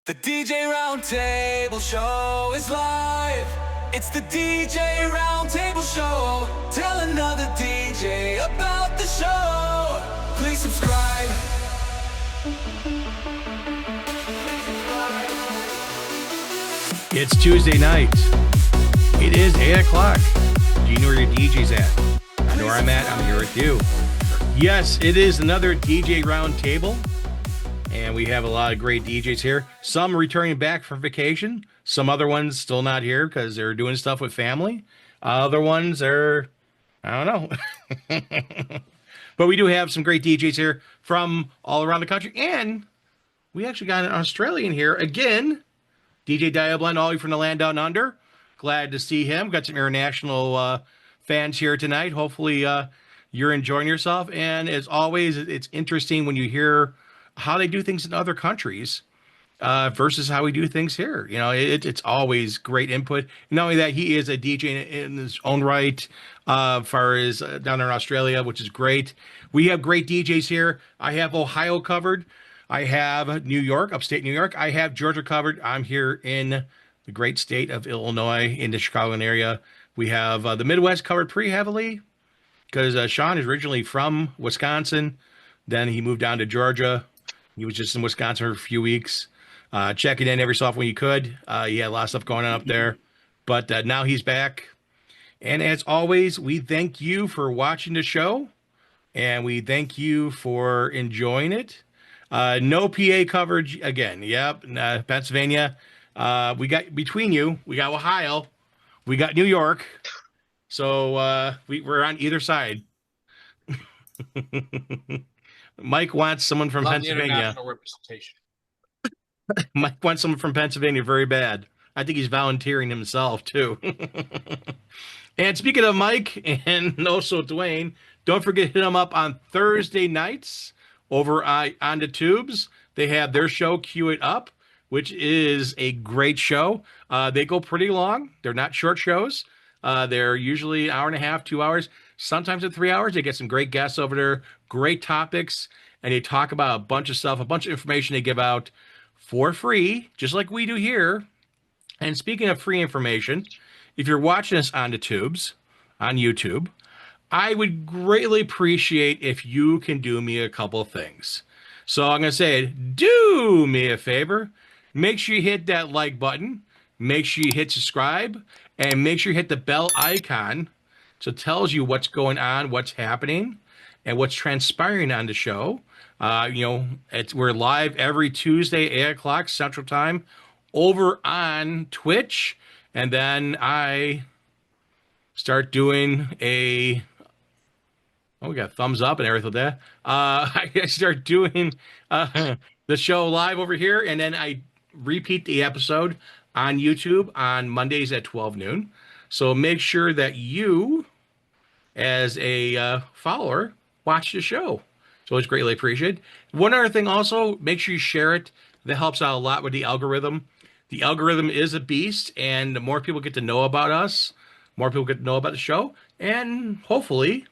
The DJ Roundtable Show is live. It's the DJ Roundtable Show. Tell another DJ about the show. Please subscribe. It's Tuesday night. It is 8 o'clock. Do you know where your DJ's at? I know where I'm at. I'm here with you. Yes, it is another DJ Roundtable. And we have a lot of great DJs here. Some returning back from vacation. Some other ones still not here because they're doing stuff with family. Other ones are, I don't know. But we do have some great DJs here from all around the country. And we actually got an Australian here again. DJ Diablend, all the way from the land down under. Glad to see him. Got some international fans here tonight. Hopefully you're enjoying yourself. And as always, it's interesting when you hear how they do things in other countries versus how we do things here. You know, it's always great input. Not only that, he is a DJ in his own right, as far as down in Australia, which is great. We have great DJs here. I have Ohio covered. I have New York, upstate New York. I have Georgia covered. I'm here in the great state of Illinois, in the Chicagoland area. We have the Midwest covered pretty heavily because Sean is originally from Wisconsin. Then he moved down to Georgia. He was just in Wisconsin for a few weeks, checking in every so often when he could. He had a lot of stuff going on up there, but now he's back. And as always, we thank you for watching the show, and we thank you for enjoying it. No PA coverage again. Yep, Pennsylvania. We got between you. We got Ohio. We got New York. So we're on either side. Mike wants someone from Pennsylvania. International representation. Mike wants someone from Pennsylvania very bad. I think he's volunteering himself too. And speaking of Mike and also Dwayne, don't forget to hit them up on Thursday nights over on the tubes. They have their show Cue It Up, which is a great show. They go pretty long. They're not short shows. They're usually an hour and a half, 2 hours. Sometimes at 3 hours. They get some great guests over there, great topics, and they talk about a bunch of stuff, a bunch of information they give out for free, just like we do here. And speaking of free information, if you're watching us on the tubes, on YouTube, I would greatly appreciate if you can do me a couple of things. So I'm going to say, do me a favor. Make sure you hit that like button. Make sure you hit subscribe. And make sure you hit the bell icon so it tells you what's going on, what's happening, and what's transpiring on the show. We're live every Tuesday, 8 o'clock Central Time, over on Twitch. And then I start doing we got thumbs up and everything like that. I start doing the show live over here, and then I repeat the episode on YouTube on Mondays at 12 noon. So make sure that you, as a follower, watch the show. So it's greatly appreciated. One other thing also, make sure you share it. That helps out a lot with the algorithm. The algorithm is a beast, and the more people get to know about us, more people get to know about the show, and hopefully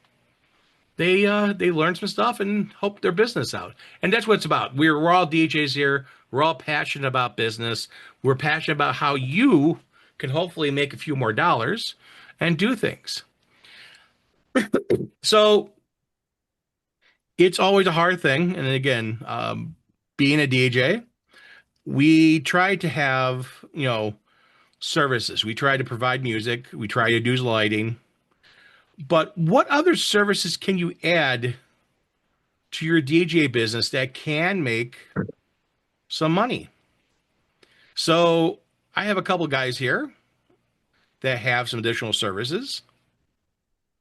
they learn some stuff and help their business out. And that's what it's about. We're all DJs here. We're all passionate about business. We're passionate about how you can hopefully make a few more dollars and do things. So it's always a hard thing. And again, being a DJ, we try to have, services. We try to provide music. We try to do lighting. But what other services can you add to your DJ business that can make some money? So I have a couple guys here that have some additional services.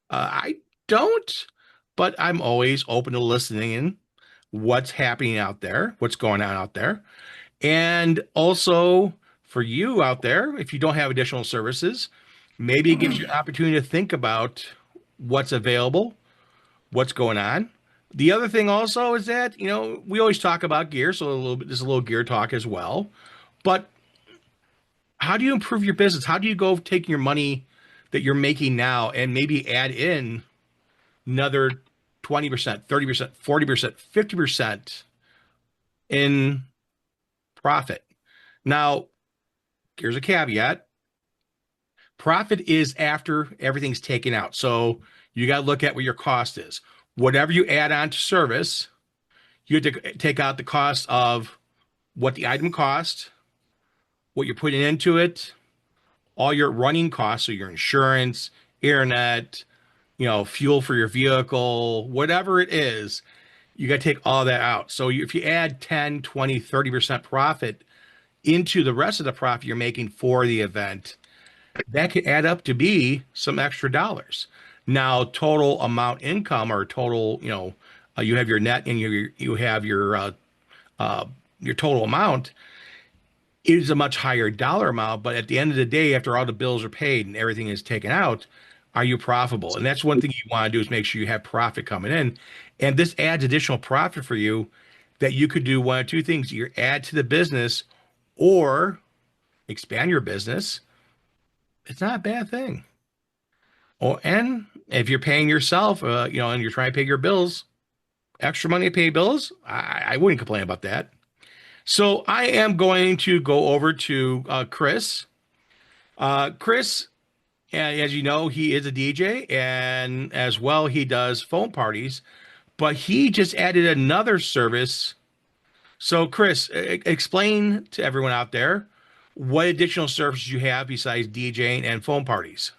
I don't, but I'm always open to listening in what's happening out there, what's going on out there. And also for you out there, if you don't have additional services, maybe it gives you an opportunity to think about what's available, what's going on. The other thing also is that, we always talk about gear, so there's a little gear talk as well. But how do you improve your business? How do you go take your money that you're making now and maybe add in another 20%, 30%, 40%, 50% in profit? Now, here's a caveat. Profit is after everything's taken out. So you got to look at what your cost is. Whatever you add on to service, you have to take out the cost of what the item cost, what you're putting into it, all your running costs, so your insurance, internet, fuel for your vehicle, whatever it is, you got to take all that out. So if you add 10, 20, 30% profit into the rest of the profit you're making for the event, that could add up to be some extra dollars. Now, total amount income or total, you have your net and you have your total amount is a much higher dollar amount. But at the end of the day, after all the bills are paid and everything is taken out, are you profitable? And that's one thing you want to do is make sure you have profit coming in. And this adds additional profit for you that you could do one of two things. You add to the business or expand your business. It's not a bad thing. Oh, and if you're paying yourself, and you're trying to pay your bills, extra money to pay bills, I wouldn't complain about that. So I am going to go over to Chris. Chris, as you know, he is a DJ, and as well, he does phone parties, but he just added another service. So, Chris, explain to everyone out there what additional services you have besides DJing and phone parties.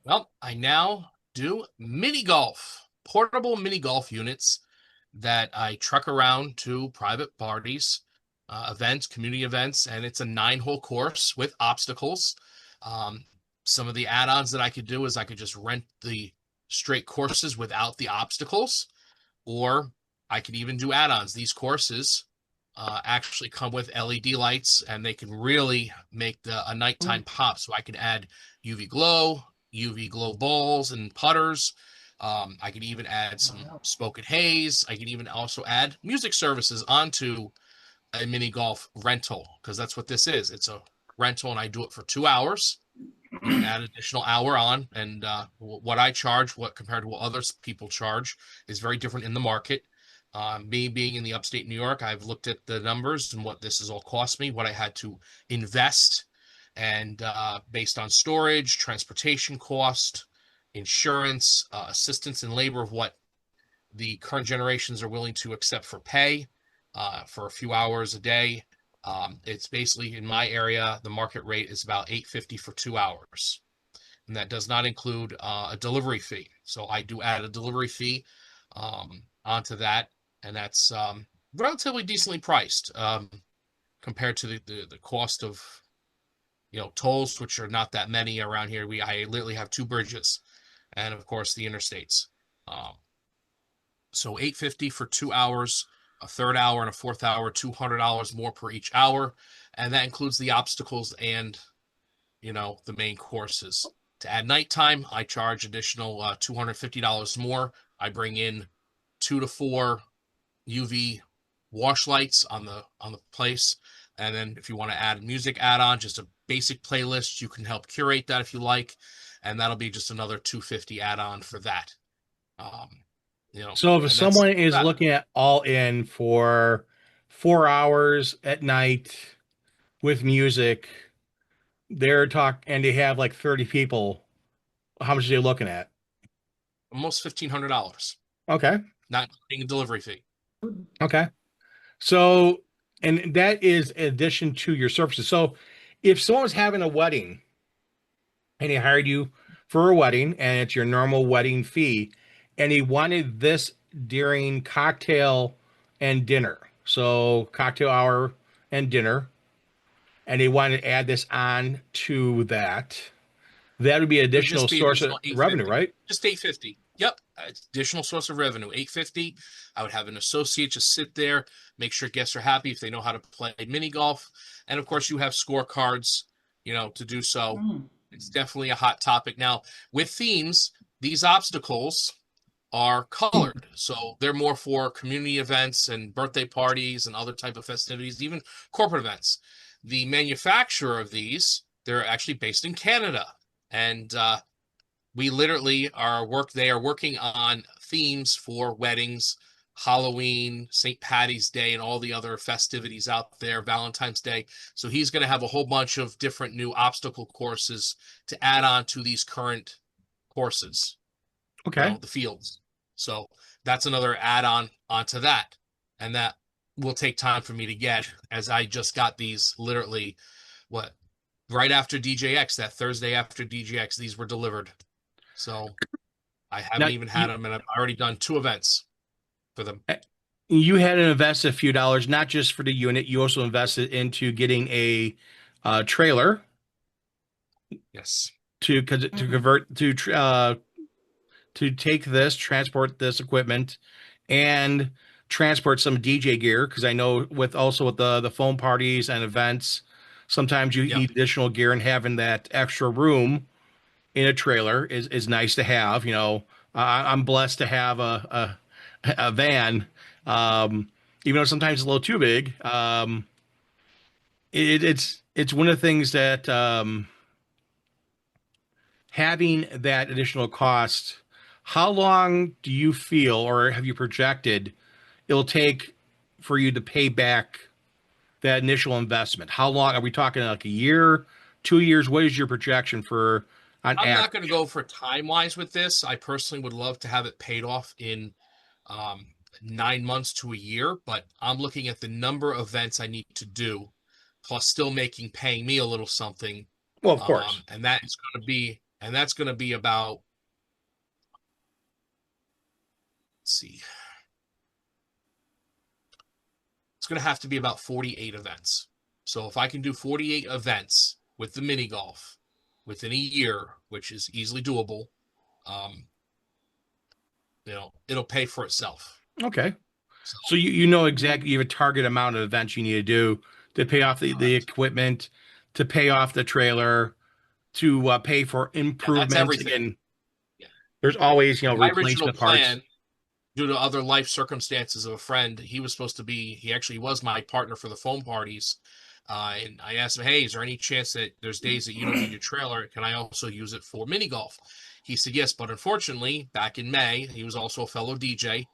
Well, I now do mini golf, portable mini golf units that I truck around to private parties, events, community events, and it's a 9-hole course with obstacles. Some of the add-ons that I could do is I could just rent the straight courses without the obstacles, or I could even do add-ons. These courses actually come with LED lights, and they can really make a nighttime pop. So I could add UV glow balls and putters. I could even add some smoke and haze. I could even also add music services onto a mini golf rental, because that's what this is. It's a rental, and I do it for 2 hours. You can add additional hour on, and what I charge, what compared to what other people charge, is very different in the market. Me being in the upstate New York, I've looked at the numbers and what this has all cost me, what I had to invest, and based on storage, transportation cost, insurance, assistance in labor of what the current generations are willing to accept for pay for a few hours a day. It's basically, in my area, the market rate is about $8.50 for 2 hours. And that does not include a delivery fee. So I do add a delivery fee onto that. And that's relatively decently priced compared to the cost of, tolls, which are not that many around here. I literally have 2 bridges, and of course the interstates. So $8.50 for 2 hours, a third hour and a fourth hour, $200 more per each hour, and that includes the obstacles and the main courses. To add nighttime, I charge additional $250 more. I bring in 2 to 4 UV wash lights on the place. And then if you want to add a music add-on, just a basic playlist, you can help curate that if you like. And that'll be just another $250 add-on for that. So if someone is looking at all in for 4 hours at night with music, and they have like 30 people, how much are they looking at? Almost $1,500. Okay. Not including a delivery fee. Okay. So, and that is in addition to your services. So if someone's having a wedding and he hired you for a wedding and it's your normal wedding fee, and he wanted this during cocktail and dinner, so cocktail hour and dinner, and they wanted to add this on to that, that would be an additional source of revenue, right? Just $850. Yep. Additional source of revenue, $850. I would have an associate just sit there, make sure guests are happy if they know how to play mini golf. And of course, you have scorecards, to do so. It's definitely a hot topic. Now, with themes, these obstacles are colored. So they're more for community events and birthday parties and other type of festivities, even corporate events. The manufacturer of these, they're actually based in Canada. And we literally they are working on themes for weddings, Halloween, St. Patty's Day, and all the other festivities out there, Valentine's Day. So he's going to have a whole bunch of different new obstacle courses to add on to these current courses, Okay. the fields. So that's another add-on onto that. And that will take time for me to get, as I just got these literally, what, right after DJX, that Thursday after DJX, these were delivered. So I Now haven't even had them, and I've already done 2 events for them. you had to invest a few dollars, not just for the unit. You also invested into getting a trailer Yes. to convert to take this, transport this equipment, and transport some DJ gear. Because I know with the phone parties and events, sometimes you Yep. need additional gear, and having that extra room in a trailer is nice to have. I'm blessed to have a van, even though sometimes it's a little too big. It's one of the things that having that additional cost. How long do you feel, or have you projected, it'll take for you to pay back that initial investment? How long are we talking? Like a year, 2 years? What is your projection for on I'm average? not going to go for time-wise with this. I personally would love to have it paid off in 9 months to a year, but I'm looking at the number of events I need to do, plus still paying me a little something. Well, of course. And that's going to be about, let's see, it's going to have to be about 48 events. So if I can do 48 events with the mini golf within a year, which is easily doable, um, it'll pay for itself. Okay. So, So you know exactly, you have a target amount of events you need to do to pay off the correct. equipment, to pay off the trailer, to pay for Yeah, that's improvements. everything. Again, Yeah. there's always, My original replacement parts. plan, due to other life circumstances of a friend, he actually was my partner for the phone parties. And I asked him, hey, is there any chance that there's days that you don't need your trailer? Can I also use it for mini golf? He said, yes, but unfortunately, back in May, he was also a fellow DJ.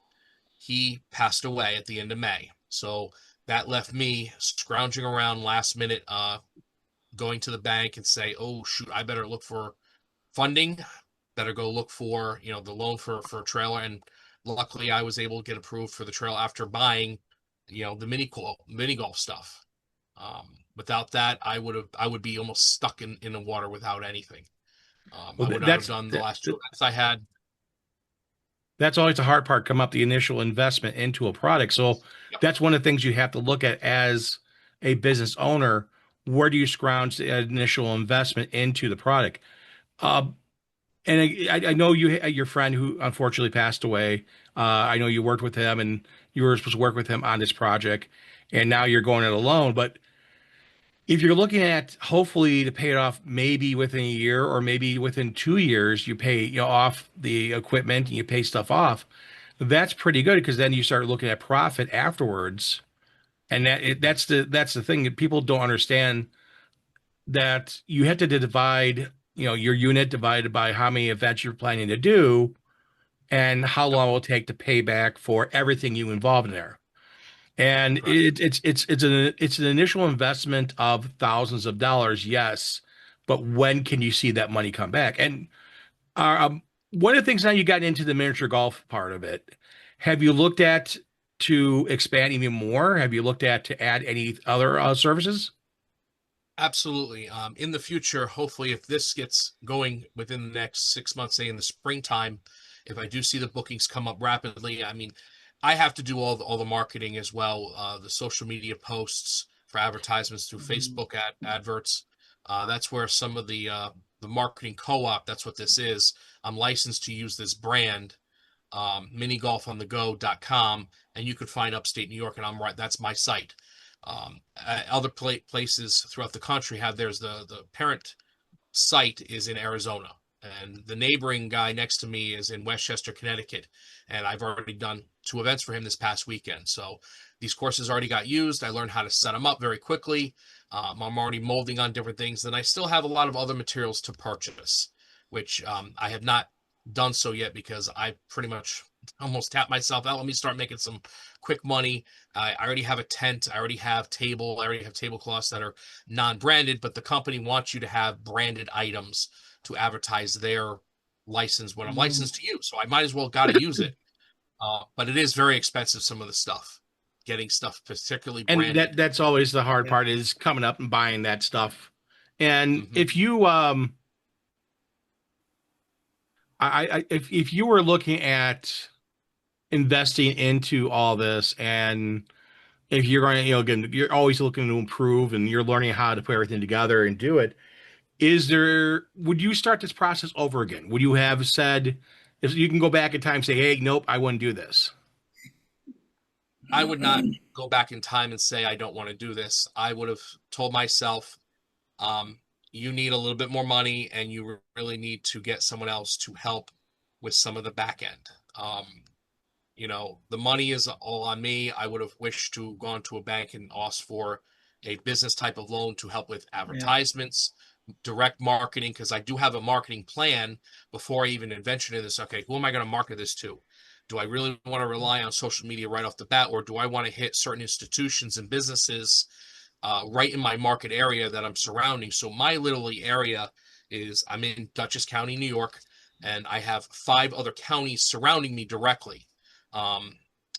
He passed away at the end of May. So that left me scrounging around last minute, going to the bank and say, oh, shoot, I better look for funding, better go look for, the loan for a trailer. And luckily I was able to get approved for the trailer after buying, the mini golf stuff. Without that, I would be almost stuck in the water without anything. Well, I would not have done the last 2 events I had. that's always the hard part, come up the initial investment into a product. So Yep. that's one of the things you have to look at as a business owner. Where do you scrounge the initial investment into the product? Uh, and I know your friend who unfortunately passed away. I know you worked with him, and you were supposed to work with him on this project, and now you're going it alone. But if you're looking at hopefully to pay it off maybe within a year or maybe within 2 years, you pay off the equipment and you pay stuff off. That's pretty good because then you start looking at profit afterwards. And that's the thing that people don't understand, that you have to divide, your unit divided by how many events you're planning to do and how long it will take to pay back for everything you involve in there. And Correct. it's an initial investment of thousands of dollars, yes, but when can you see that money come back? And one of the things, now you got into the miniature golf part of it, have you looked at to expand even more? Have you looked at to add any other services? Absolutely. In the future, hopefully, if this gets going within the next 6 months, say in the springtime, if I do see the bookings come up rapidly, I mean, I have to do all the marketing as well, the social media posts for advertisements through Facebook adverts. That's where some of the marketing co-op. That's what this is. I'm licensed to use this brand, minigolfonthego.com, and you can find upstate New York, and I'm right. That's my site. Other places throughout the country have theirs. The parent site is in Arizona, and the neighboring guy next to me is in Westchester, Connecticut, and I've already done 2 events for him this past weekend. So these courses already got used. I learned how to set them up very quickly. I'm already molding on different things, and I still have a lot of other materials to purchase, which I have not done so yet because I pretty much almost tap myself out. Let me start making some quick money. I already have a tent. I already have tablecloths that are non-branded, but the company wants you to have branded items to advertise their license when I'm licensed to use. So I might as well got to use it. But it is very expensive, some of the stuff, getting stuff particularly And branded. that's always the hard part is coming up and buying that stuff. And Mhm. if you if you were looking at investing into all this, and if you're going to, again, you're always looking to improve and you're learning how to put everything together and do it, would you start this process over again? Would you have said, if you can go back in time and say, hey, nope, I wouldn't do this? I would not go back in time and say I don't want to do this. I would have told myself, um, you need a little bit more money, and you really need to get someone else to help with some of the back end. The money is all on me. I would have wished to gone to a bank and asked for a business type of loan to help with advertisements, direct marketing, because I do have a marketing plan before I even ventured into this. Okay, who am I going to market this to? Do I really want to rely on social media right off the bat, or do I want to hit certain institutions and businesses right in my market area that I'm surrounding? So my literally area I'm in Dutchess County, New York, and I have 5 other counties surrounding me directly, um,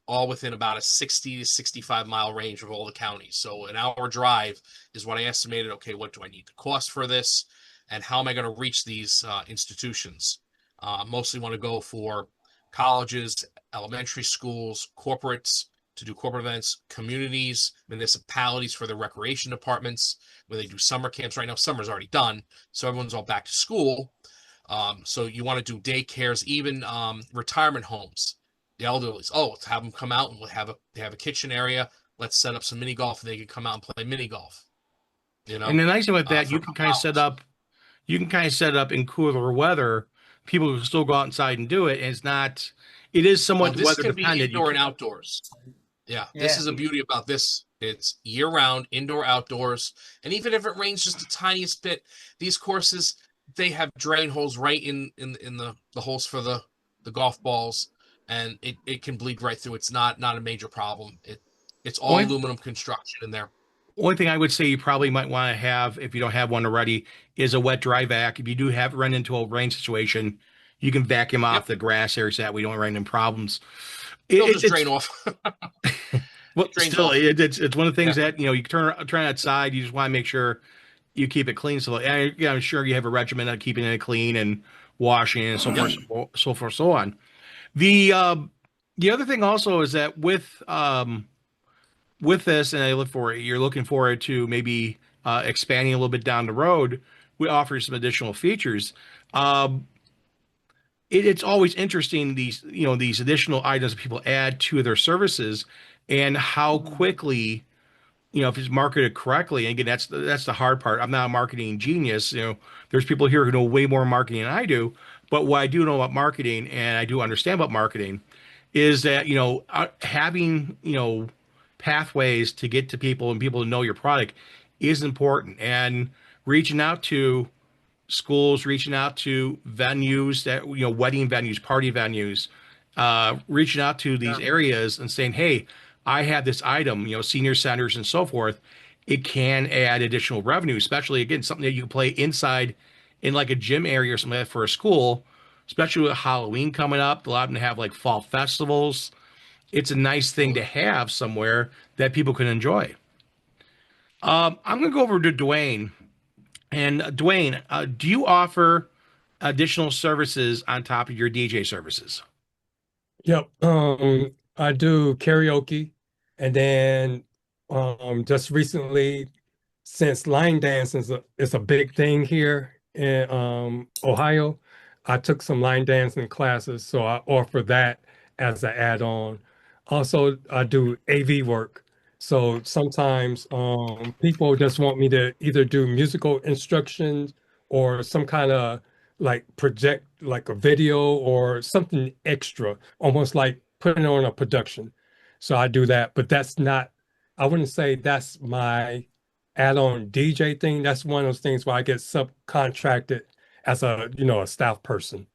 all within about a 60 to 65-mile range of all the counties. So an hour drive is what I estimated. Okay, what do I need to cost for this, and how am I going to reach these institutions? Mostly want to go for colleges, elementary schools, corporates to do corporate events, communities, municipalities for their recreation departments, where they do summer camps. Right now, summer's already done, so everyone's all back to school. So you want to do daycares, even retirement homes, the elderly. Oh, let's have them come out and they have a kitchen area. Let's set up some mini golf, and they can come out and play mini golf. And the nice thing with that, For you a can couple kind of set hours. up, in cooler weather. People can still go outside and do it. And it is Oh, somewhat this weather can be dependent. indoor and outdoors. Yeah, this is a beauty about this. It's year round, indoor, outdoors, and even if it rains just the tiniest bit, these courses, they have drain holes right in the holes for the golf balls, and it can bleed right through. It's not a major problem. It's all Only, aluminum construction in there. only thing I would say you probably might want to have, if you don't have one already, is a wet dry vac. If you do have run into a rain situation, you can vacuum off Yep, the grass areas so that we don't run into problems. they'll just It's drain off. well, It drains still, off. it's one of the things Yeah. that you turn outside. You just want to make sure you keep it clean. So, yeah, I'm sure you have a regimen of keeping it clean and washing and so Yep. forth, so forth, so on. The the other thing also is that with this, and you're looking forward to maybe expanding a little bit down the road. We offer some additional features. Um, it's always interesting these additional items that people add to their services and how quickly if it's marketed correctly. And again, that's the hard part. I'm not a marketing genius. There's people here who know way more marketing than I do. But what I do know about marketing, and I do understand about marketing, is that having pathways to get to people and people to know your product is important. And reaching out to schools, reaching out to venues that wedding venues, party venues, reaching out to these areas and saying, "Hey, I have this item," senior centers and so forth. It can add additional revenue, especially again something that you can play inside in like a gym area or something like that for a school, especially with Halloween coming up. A lot of them have like fall festivals. It's a nice thing to have somewhere that people can enjoy. I'm going to go over to Dwayne. And Dwayne, do you offer additional services on top of your DJ services? Yep. I do karaoke, and then just recently, since line dance is a big thing here in Ohio, I took some line dancing classes, so I offer that as an add-on. Also, I do AV work. So sometimes people just want me to either do musical instructions or some kind of like project like a video or something extra, almost like putting on a production. So I do that, but I wouldn't say that's my add-on DJ thing. That's one of those things where I get subcontracted as a staff person.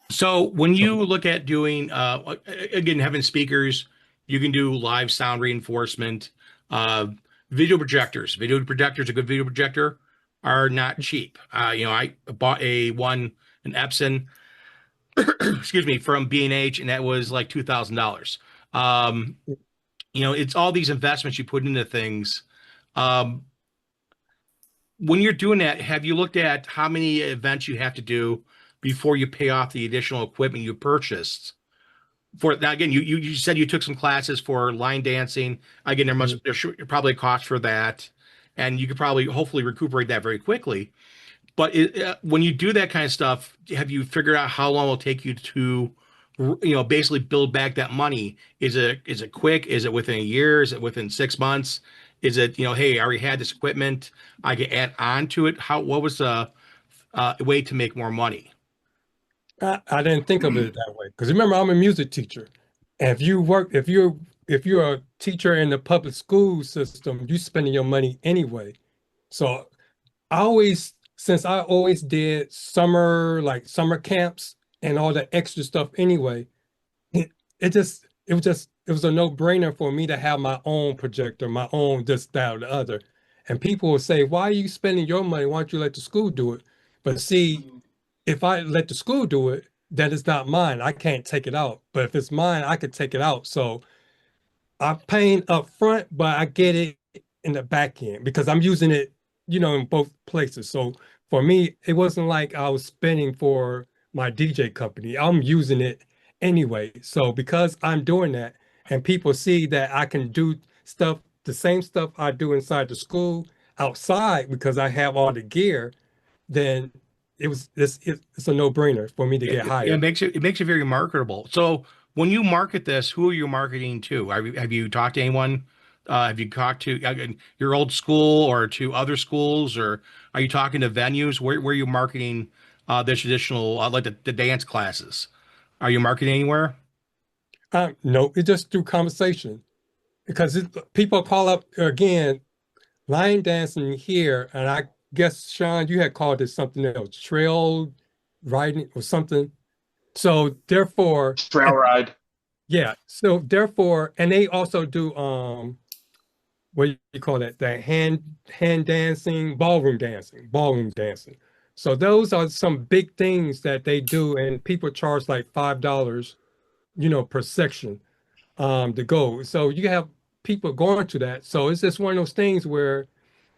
So when you look at doing, again, having speakers, you can do live sound reinforcement, uh, video projectors. Video projectors, a good video projector, are not cheap. I bought an Epson, excuse me, from B&H, and that was like $2,000. Um, it's all these investments you put into things. Um, when you're doing that, have you looked at how many events you have to do before you pay off the additional equipment you purchased? For now, again, you said you took some classes for line dancing. Again, there's probably a cost for that, and you could probably hopefully recuperate that very quickly. But when you do that kind of stuff, have you figured out how long it will take you to, basically build back that money? Is it quick? Is it within a year? Is it within 6 months? Is it, hey, I already had this equipment, I can add on to it? What was the way to make more money? I didn't think of it that way because remember I'm a music teacher, and if you're a teacher in the public school system, you spending your money anyway. So since I always did summer camps and all the extra stuff anyway, it was a no-brainer for me to have my own projector, my own this, that, or the other. And people will say, why are you spending your money? Why don't you let the school do it? But see, if I let the school do it, then it's not mine. I can't take it out. But if it's mine, I could take it out. So I'm paying up front, but I get it in the back end because I'm using it, in both places. So for me, it wasn't like I was spending for my DJ company. I'm using it anyway. So because I'm doing that and people see that I can do the same stuff I do inside the school outside because I have all the gear, then it's a no-brainer for me to get It hired. makes it very marketable. So when you market this, who are you marketing to? Have you talked to anyone? Have you talked to your old school or to other schools, or are you talking to venues? Where are you marketing the traditional, like the dance classes? Are you marketing anywhere? No, it's just through conversation because people call up again line dancing here, and I guess Sean, you had called it something else, trail riding or something. So therefore, Trail ride. yeah. So therefore, and they also do what do you call that? The hand dancing, ballroom dancing. So those are some big things that they do, and people charge like $5, per section to go. So you have people going to that. So it's just one of those things where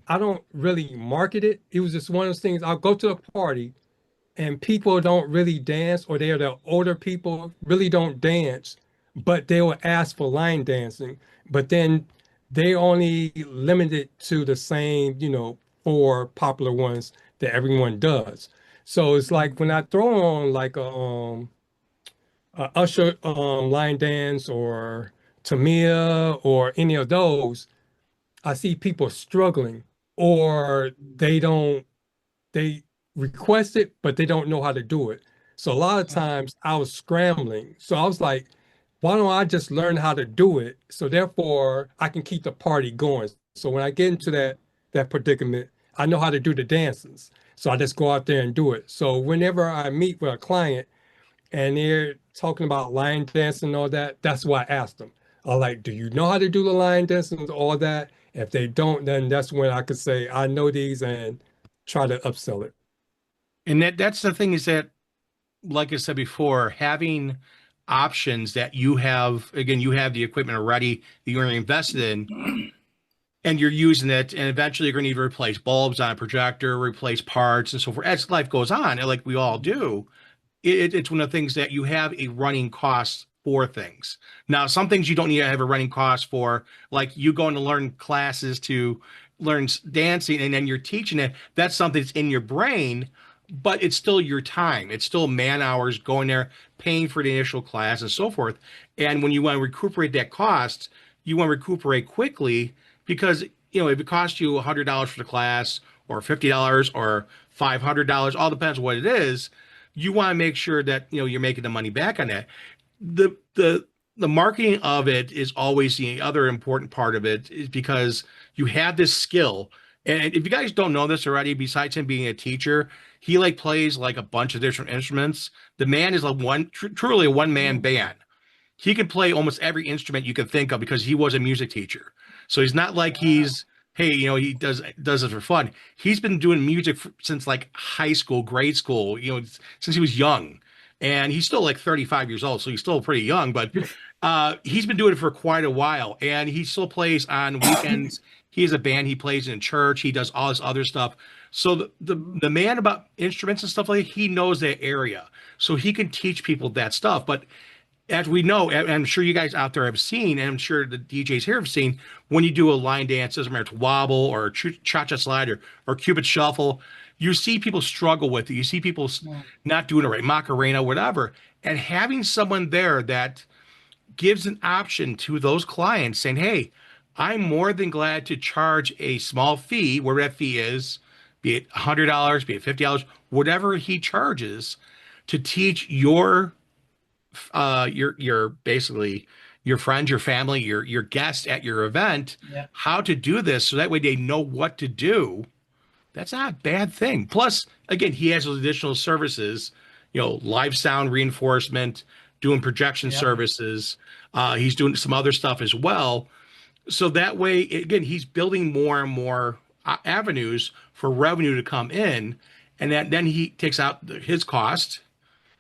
I don't really market it. It was just one of those things. I'll go to a party and people don't really dance, or they're the older people really don't dance, but they will ask for line dancing. But then they only limit it to the same, four popular ones that everyone does. So it's like when I throw on like a Usher line dance or Tamia or any of those, I see people struggling, or they request it, but they don't know how to do it. So a lot of times I was scrambling. So I was like, why don't I just learn how to do it? So therefore I can keep the party going. So when I get into that predicament, I know how to do the dances. So I just go out there and do it. So whenever I meet with a client and they're talking about line dancing and all that, that's why I ask them. I like, do you know how to do the line dancing and all that? If they don't, then that's when I could say, I know these and try to upsell it. And that's the thing is that, like I said before, having options that you have, again, you have the equipment already that you're invested in, and you're using it, and eventually you're going to need to replace bulbs on a projector, replace parts, and so forth. As life goes on, and like we all do, it's one of the things that you have a running cost for things. Now, some things you don't need to have a running cost for, like you going to learn classes to learn dancing, and then you're teaching it. That's something that's in your brain, but it's still your time. It's still man hours going there, paying for the initial class, and so forth. And when you want to recuperate that cost, you want to recuperate quickly because if it costs you $100 for the class, or $50, or $500, all depends what it is. You want to make sure that you're making the money back on that. The marketing of it is always the other important part of it, is because you have this skill And if you guys don't know this already, besides him being a teacher, he like plays like a bunch of different instruments. The man is like truly a one-man band. He can play almost every instrument you can think of because he was a music teacher. So he's not like he's, hey, he does it for fun. He's been doing music since like high school, grade school, since he was young. And he's still like 35 years old, so he's still pretty young, but he's been doing it for quite a while. And he still plays on weekends. He has a band, he plays in church, he does all this other stuff. So the man about instruments and stuff like that, he knows that area. So he can teach people that stuff. But as we know, and I'm sure you guys out there have seen, and I'm sure the DJs here have seen, when you do a line dance, doesn't matter, it's wobble or cha-cha slide or Cupid shuffle, you see people struggle with it. You see people not doing it right, Macarena, whatever. And having someone there that gives an option to those clients saying, hey, I'm more than glad to charge a small fee, wherever that fee is, be it $100, be it $50, whatever he charges, to teach your basically your friends, your family, your guests at your event, how to do this, so that way they know what to do. That's not a bad thing. Plus, again, he has those additional services, live sound reinforcement, doing projection services. He's doing some other stuff as well. So that way, again, he's building more and more avenues for revenue to come in, and then he takes out his cost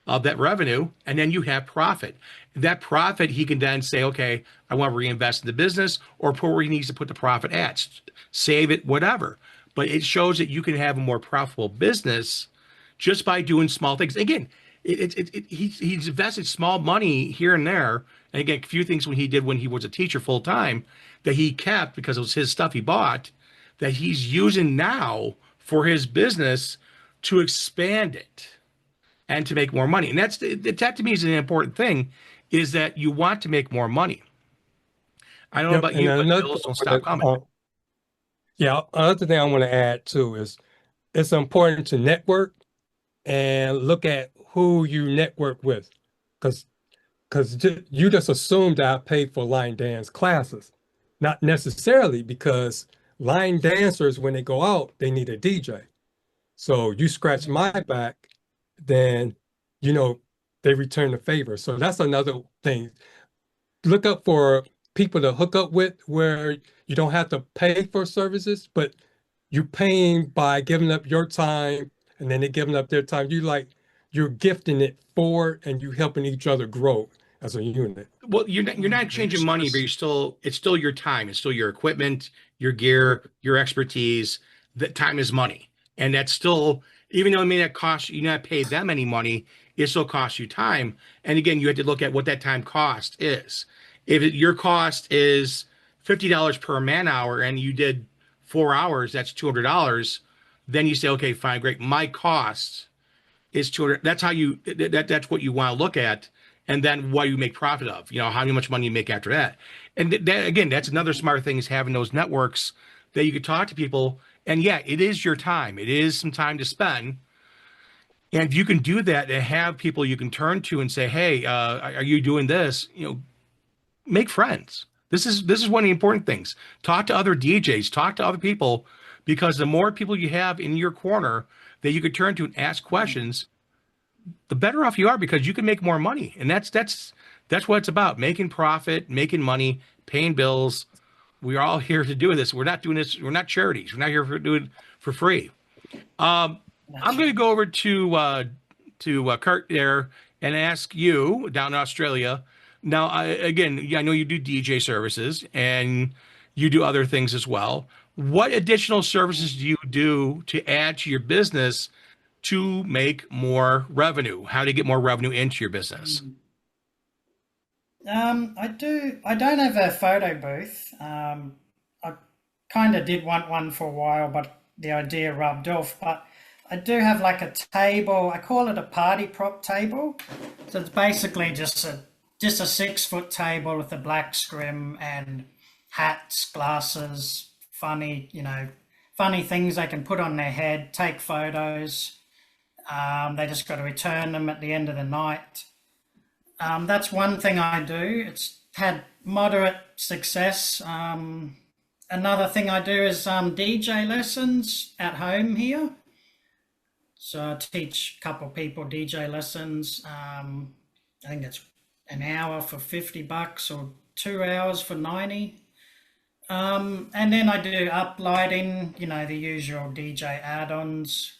of that revenue, and then you have profit. That profit, he can then say, okay, I want to reinvest in the business, or put where he needs to put the profit at, save it, whatever. But it shows that you can have a more profitable business just by doing small things. Again, he's invested small money here and there. And again, a few things when he was a teacher full time that he kept because it was his stuff he bought, that he's using now for his business to expand it and to make more money. And that to me is an important thing, is that you want to make more money. I don't know about you, but bills don't stop coming. Another thing I want to add too is it's important to network and look at who you network with, because you just assume that I paid for line dance classes, not necessarily, because line dancers, when they go out, they need a DJ. So you scratch my back, then they return the favor. So that's another thing. Look up for people to hook up with where you don't have to pay for services, but you're paying by giving up your time, and then they're giving up their time. You're gifting it forward, and you helping each other grow as a unit. Well, you're not changing money, but it's still your time. It's still your equipment, your gear, your expertise. That time is money. And that's still, even though it may not cost you, not pay them any money, it still costs you time. And again, you have to look at what that time cost is. If your cost is $50 per man hour and you did 4 hours, that's $200. Then you say, okay, fine, great. My cost is $200. That's how that's what you want to look at. And then what you make profit of, how much money you make after that. And that, again, that's another smart thing, is having those networks that you could talk to people. And yeah, it is your time. It is some time to spend. And if you can do that and have people you can turn to and say, hey, are you doing this? Make friends. This is one of the important things. Talk to other DJs, talk to other people, because the more people you have in your corner that you could turn to and ask questions, the better off you are, because you can make more money. And that's what it's about: making profit, making money, paying bills. We're all here to do this. We're not doing this. We're not charities. We're not here to do it for free. I'm going to go over to Kurt there and ask you, down in Australia. Now, I know you do DJ services and you do other things as well. What additional services do you do to add to your business to make more revenue? How to get more revenue into your business? I don't have a photo booth. I kind of did want one for a while, but the idea rubbed off. But I do have like a table. I call it a party prop table. So it's basically just a 6-foot table with a black scrim and hats, glasses, funny things they can put on their head, take photos. They just got to return them at the end of the night. That's one thing I do. It's had moderate success. Another thing I do is DJ lessons at home here. So I teach a couple people DJ lessons. I think it's an hour for $50 or 2 hours for 90. And then I do uplighting, the usual DJ add-ons.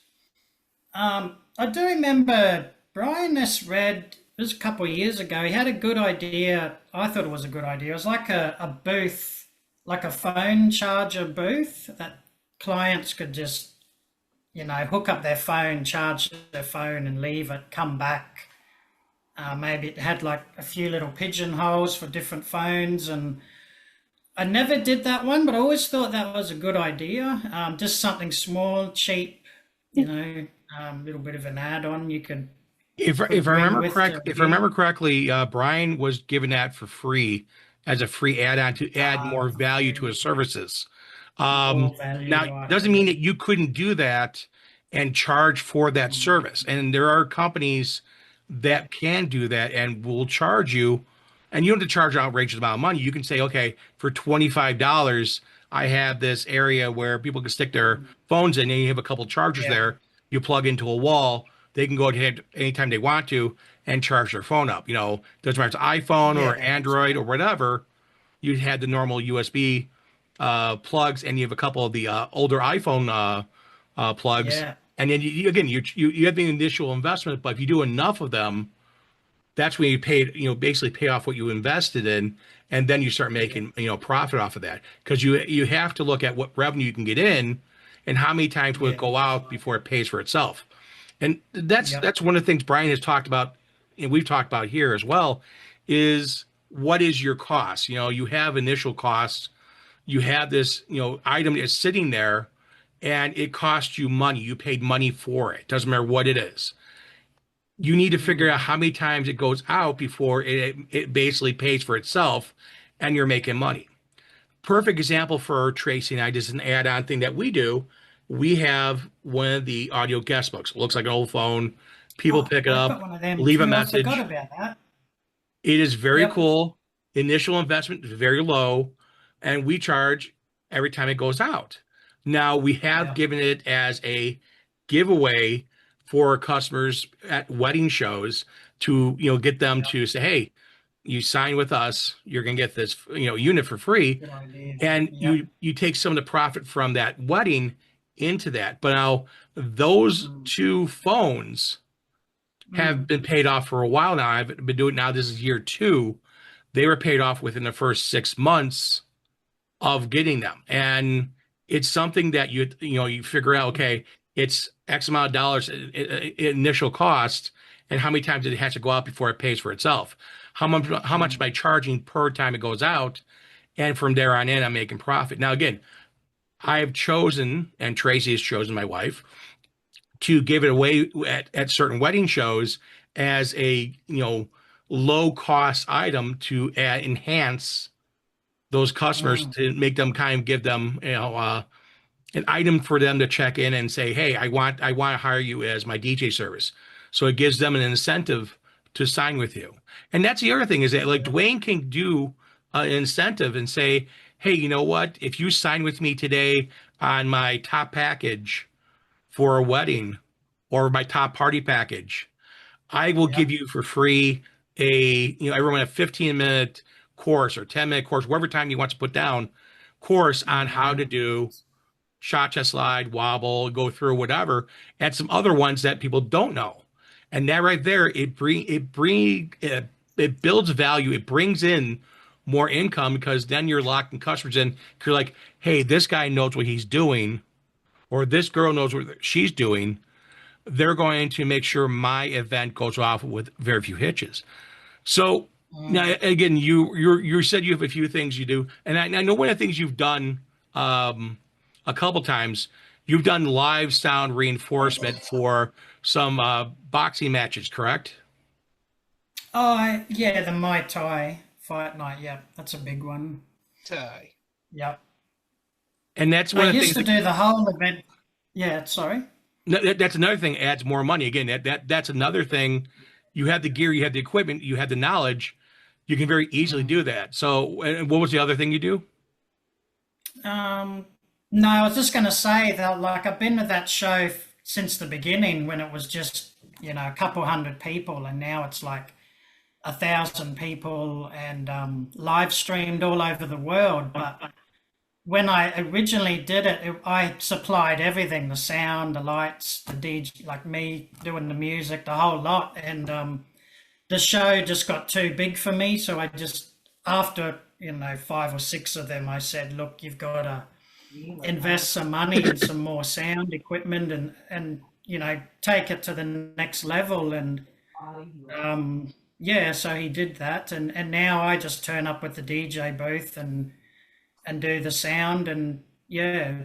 I do remember Brian S. Red, it was a couple of years ago, he had a good idea. I thought it was a good idea. It was like a booth, like a phone charger booth that clients could just, hook up their phone, charge their phone and leave it, come back. Maybe it had like a few little pigeonholes for different phones, and I never did that one, but I always thought that was a good idea. Just something small, cheap, little bit of an add-on you could. If I remember correctly, Brian was given that for free as a free add-on to add more value to his services. Now, it doesn't mean that you couldn't do that and charge for that service. And there are companies that can do that and will charge you, and you don't have to charge an outrageous amount of money. You can say, okay, for $25, I have this area where people can stick their phones in, and you have a couple chargers there. You plug into a wall. They can go ahead anytime they want to and charge their phone up. Doesn't matter if it's iPhone or Android or whatever. You had the normal USB plugs, and you have a couple of the older iPhone plugs. Yeah. And then you have the initial investment, but if you do enough of them, that's when you basically pay off what you invested in, and then you start making profit off of that, because you have to look at what revenue you can get in and how many times will it go out before it pays for itself. And that's one of the things Brian has talked about, and we've talked about here as well, is what is your cost? You have initial costs, you have this item that's sitting there, and it costs you money. You paid money for it. Doesn't matter what it is. You need to figure out how many times it goes out before it basically pays for itself and you're making money. Perfect example for Tracy and I, just an add-on thing that we do. We have one of the audio guest books. It looks like an old phone. People pick it up, leave a message. I forgot about that. It is very cool. Initial investment is very low, and we charge every time it goes out. Now, we have given it as a giveaway for customers at wedding shows to, get them to say, hey, you sign with us, you're going to get this, unit for free. And you take some of the profit from that wedding into that. But now those two phones have been paid off for a while now. I've been doing it now. This is year 2. They were paid off within the first 6 months of getting them. And it's something that you figure out, okay, it's X amount of dollars initial cost, and how many times did it have to go out before it pays for itself? How much am I charging per time it goes out? And from there on in, I'm making profit. Now, again, I have chosen, and Tracy has chosen, my wife, to give it away at certain wedding shows as a low cost item to enhance those customers, to make them kind of give them an item for them to check in and say, hey, I want to hire you as my DJ service. So it gives them an incentive to sign with you. And that's the other thing, is that like Dwayne can do an incentive and say, hey, you know what? If you sign with me today on my top package for a wedding or my top party package, I will give you for free everyone a 15-minute course or 10-minute course, whatever time you want to put down, course on how to do shot, chest, slide, wobble, go through whatever, and some other ones that people don't know. And that right there, it builds value. It brings in more income, because then you're locking customers in. You're like, hey, this guy knows what he's doing, or this girl knows what she's doing. They're going to make sure my event goes off with very few hitches. So now, again, you said you have a few things you do, and I know one of the things you've done a couple times, you've done live sound reinforcement for some boxing matches, correct? Oh, yeah, the Muay Thai fight night. Yeah, that's a big one. Thai. Yep. And that's one of the things. I used to do the whole event. Yeah, sorry. No, that's another thing. Adds more money. Again, that's another thing. You have the gear, you have the equipment, you have the knowledge. You can very easily do that. So, and what was the other thing you do? No, I was just going to say that, like, I've been to that show since the beginning when it was just, a couple hundred people, and now it's like 1,000 people and live streamed all over the world. But when I originally did it, I supplied everything, the sound, the lights, the DJ, like me doing the music, the whole lot. And the show just got too big for me. So I just, after, 5 or 6 of them, I said, look, you've got to invest some money in some more sound equipment and take it to the next level. And yeah, so he did that. And now I just turn up with the DJ booth and do the sound, and yeah.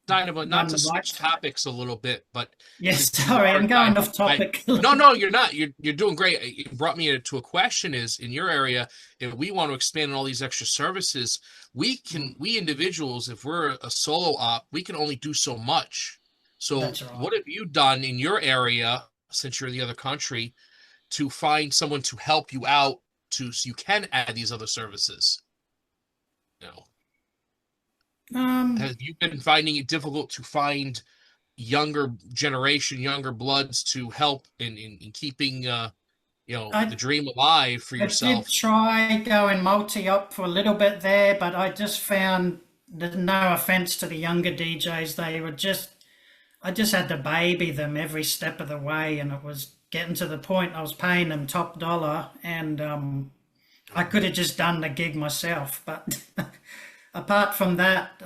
Not to switch topics a little bit, but yes, sorry, I'm going off topic. No, you're not. You're doing great. It brought me to a question: is in your area, if we want to expand on all these extra services, we individuals, if we're a solo op, we can only do so much. So, right. What have you done in your area, since you're in the other country, to find someone to help you out so you can add these other services? Have you been finding it difficult to find younger generation, younger bloods to help in keeping the dream alive for yourself? I did try going multi-op for a little bit there, but I just found that, no offense to the younger DJs, I just had to baby them every step of the way, and it was getting to the point I was paying them top dollar, and I could have just done the gig myself, but apart from that,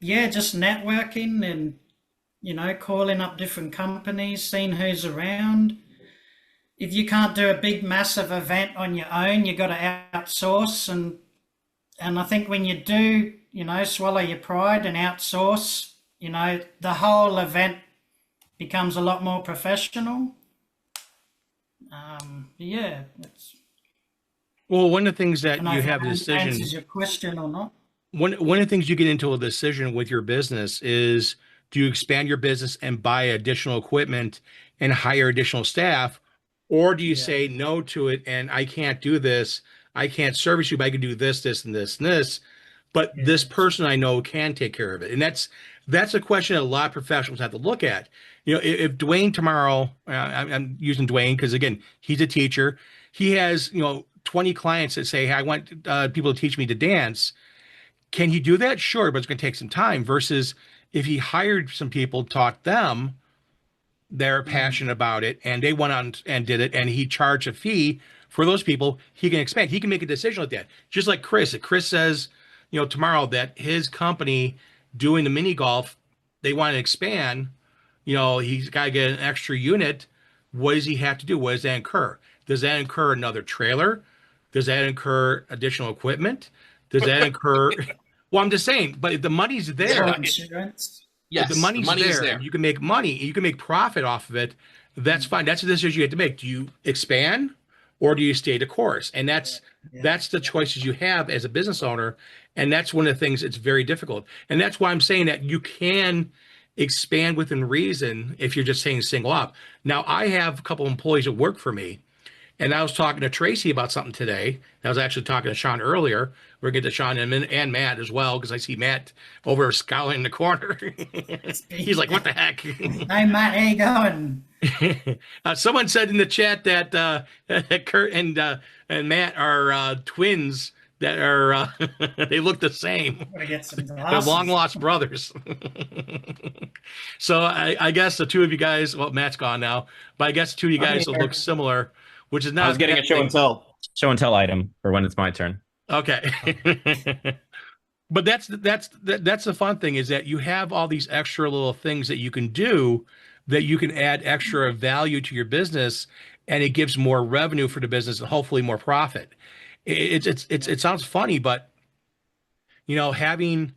just networking and, calling up different companies, seeing who's around. If you can't do a big, massive event on your own, you got to outsource. And I think when you do, swallow your pride and outsource, the whole event becomes a lot more professional. Well, one of the things that you have the decision. Answers your question or not? One of the things you get into a decision with your business is, do you expand your business and buy additional equipment and hire additional staff, or do you say no to it and I can't do this, I can't service you, but I can do this, this, and this, and this, but this person I know can take care of it. And that's a question that a lot of professionals have to look at. If Dwayne tomorrow, I'm using Dwayne because, again, he's a teacher. He has, 20 clients that say, hey, I want people to teach me to dance. Can he do that? Sure, but it's going to take some time. Versus if he hired some people, taught them, they're passionate about it, and they went on and did it, and he charged a fee for those people, he can expand. He can make a decision like that. Just like Chris. If Chris says, tomorrow that his company doing the mini golf, they want to expand, he's got to get an extra unit. What does he have to do? What does that incur? Does that incur another trailer? Does that incur additional equipment? Does that incur? Well, I'm just saying, but if the money's there, insurance. Yes, the money's there. You can make money. You can make profit off of it. That's fine. That's a decision you have to make. Do you expand or do you stay the course? And that's the choices you have as a business owner. And that's one of the things that's very difficult. And that's why I'm saying that you can expand within reason if you're just saying single up. Now, I have a couple employees that work for me. And I was talking to Tracy about something today. I was actually talking to Sean earlier. We're going to get to Sean and Matt as well, because I see Matt over scowling in the corner. He's like, what the heck? Hey, Matt, how you going? Someone said in the chat that Kurt and Matt are twins that are, they look the same. They're long lost brothers. So I guess the two of you guys, well, Matt's gone now, but I guess the two of you guys will look similar. Which is not. I was getting a show and tell item for when it's my turn. Okay. But that's the fun thing, is that you have all these extra little things that you can do, that you can add extra value to your business, and it gives more revenue for the business and hopefully more profit. It sounds funny, but having,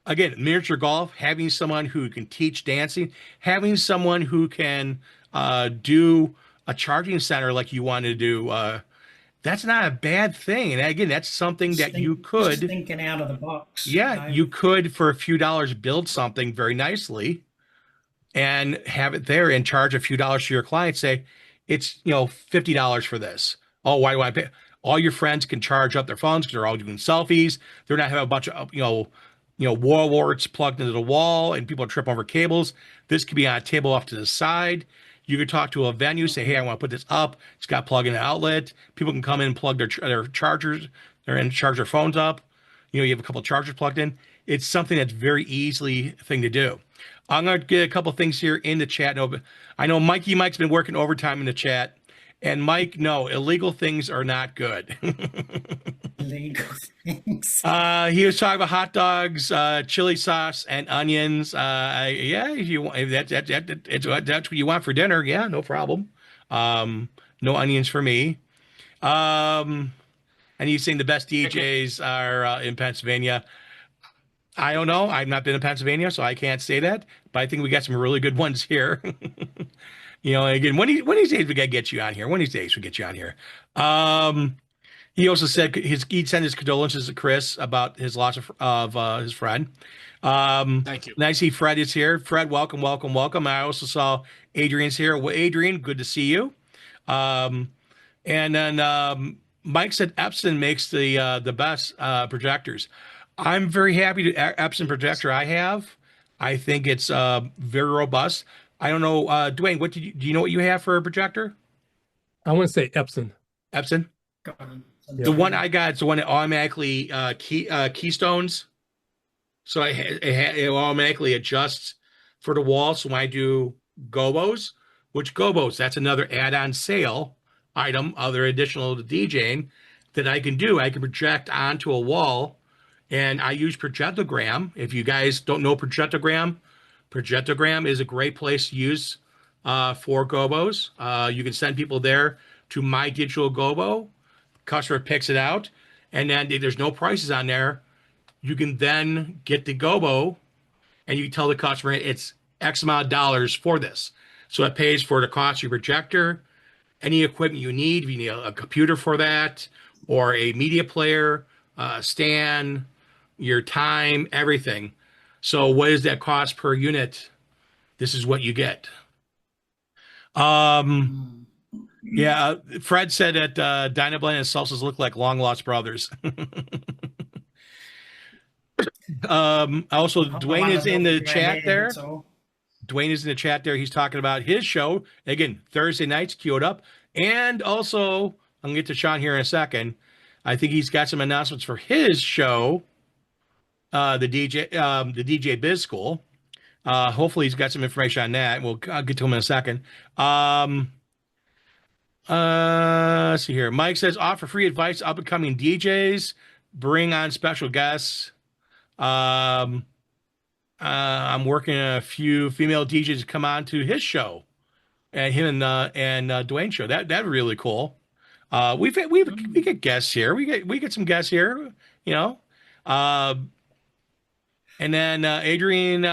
again, miniature golf, having someone who can teach dancing, having someone who can do a charging center like you want to do, that's not a bad thing. And again, that's something that you could thinking out of the box. Yeah, you could for a few dollars build something very nicely and have it there and charge a few dollars to your client. Say it's $50 for this. Oh, why do I pay? All your friends can charge up their phones because they're all doing selfies. They're not having a bunch of wall warts plugged into the wall and people trip over cables. This could be on a table off to the side. You could talk to a venue, say, hey, I want to put this up. It's got plug-in outlet. People can come in and plug their chargers, and charge their phones up. You have a couple of chargers plugged in. It's something that's very easily a thing to do. I'm going to get a couple of things here in the chat. I know Mike's been working overtime in the chat. And Mike, no, illegal things are not good. Illegal things. He was talking about hot dogs, chili sauce, and onions. Yeah, if that's what you want for dinner, yeah, no problem. No onions for me. And he's saying the best DJs are in Pennsylvania. I don't know. I've not been in Pennsylvania, so I can't say that. But I think we got some really good ones here. Again, one of these days we gotta get you on here. One of these days we get you on here. He also said he'd send his condolences to Chris about his loss of his friend. Thank you. And I see Fred is here. Fred, welcome. I also saw Adrian's here. Well, Adrian, good to see you. And then Mike said Epson makes the best projectors. I'm very happy to Epson projector I have. I think it's very robust. I don't know, Dwayne, do you know what you have for a projector? I want to say Epson. Epson? The one I got is the one that automatically keystones. So it automatically adjusts for the wall. So when I do gobos, that's another add-on sale item, other additional to DJing that I can do. I can project onto a wall, and I use projectogram. If you guys don't know projectogram is a great place to use for gobos. You can send people there to My Digital Gobo. Customer picks it out, and then there's no prices on there. You can then get the gobo, and you tell the customer it's X amount of dollars for this. So it pays for the cost of your projector, any equipment you need. If you need a computer for that, or a media player, stand, your time, everything. So what is that cost per unit? This is what you get. Yeah, Fred said that Dynablend and Salsas look like long lost brothers. Also, Dwayne is in the chat there. Dwayne is in the chat there. He's talking about his show. Again, Thursday nights, queued up. And also, I'm going to get to Sean here in a second. I think he's got some announcements for his show, the DJ Biz School. Hopefully he's got some information on that. I'll get to him in a second. Let's see here. Mike says, offer free advice to up-and-coming DJs. Bring on special guests. I'm working a few female DJs to come on to his show, and him and Dwayne's show. That'd be really cool. We get guests here. We get some guests here. And then Adrian.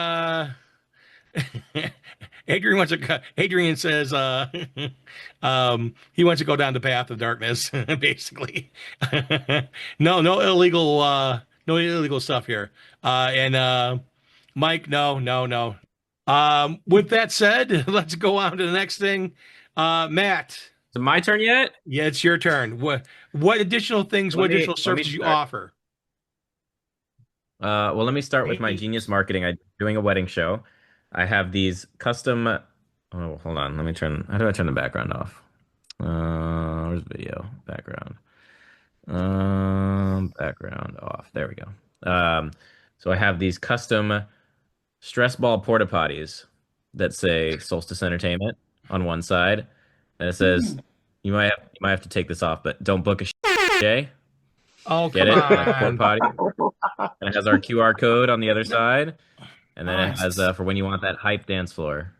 Adrian says he wants to go down the path of darkness, basically. No illegal stuff here. And Mike, no. With that said, let's go on to the next thing. Matt. Is it my turn yet? Yeah, it's your turn. What additional things, what additional services you offer? Well, let me start with my genius marketing. I'm doing a wedding show. I have these custom. Oh, hold on. How do I turn the background off? Where's video? Background. Background off. There we go. So I have these custom stress ball porta potties that say Solstice Entertainment on one side, and it says you might have to take this off, but don't book a Jay. Oh, get come it? on. Like a porta potty. And it has our QR code on the other side. And then it has for when you want that hype dance floor.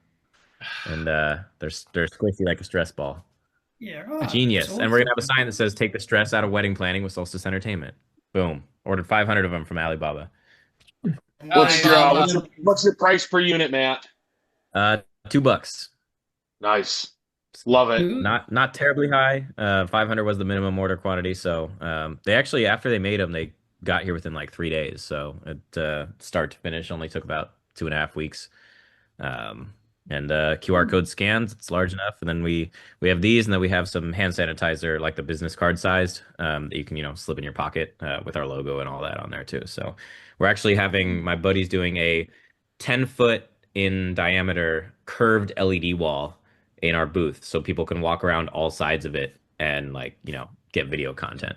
And they're squishy like a stress ball. Yeah, genius. And we're gonna have a sign that says "Take the stress out of wedding planning with Solstice Entertainment." Boom. Ordered 500 of them from Alibaba. What's your price per unit, Matt? $2. Nice. Love it. Not terribly high. 500 was the minimum order quantity. So they actually, after they made them, they got here within like 3 days. So it start to finish only took about 2.5 weeks. And QR code scans, it's large enough. And then we have these, and then we have some hand sanitizer, like the business card sized, that you can slip in your pocket with our logo and all that on there too. So we're actually having my buddy's doing a 10-foot in diameter curved LED wall in our booth, so people can walk around all sides of it and get video content.